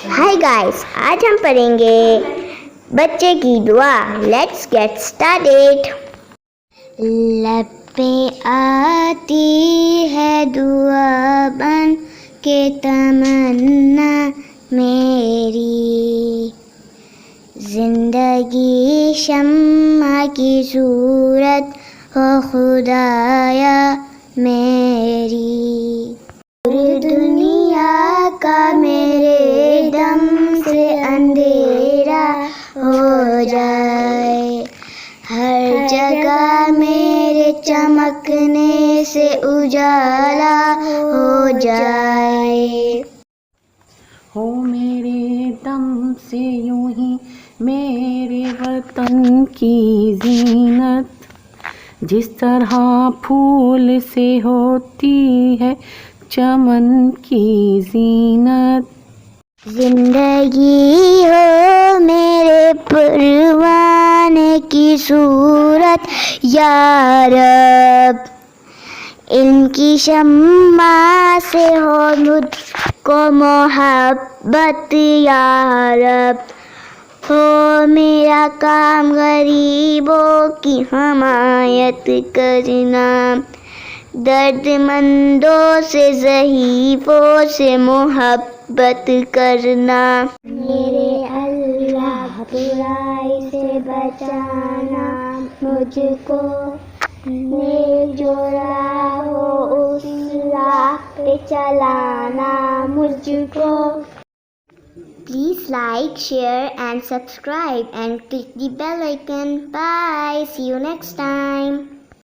Hi guys, आज हम पढ़ेंगे बच्चे की दुआ. Let's get started. लब पे आती है दुआ बन के तमन्ना मेरी, जिंदगी शम्मा की सूरत हो खुदाया मेरी. पूरी दुनिया का मेरे दम से अंधेरा हो जाए, हर जगह मेरे चमकने से उजाला हो जाए. हो मेरे दम से यूं ही मेरे वतन की जीनत, जिस तरह फूल से होती है चमन की जीनत. जिंदगी हो मेरे परवाने की सूरत या रब, इनकी शम्मा से हो मुझको मोहब्बत या रब. हो मेरा काम गरीबों की हमायत करना, दर्दमंदों से ज़हीफ़ों से मोहब्बत करना. मेरे अल्लाह बुराई से बचाना मुझको, नेक जो राह हो उस राह पे चलाना मुझको. Please like, share and subscribe and click the bell icon. Bye. See you next time.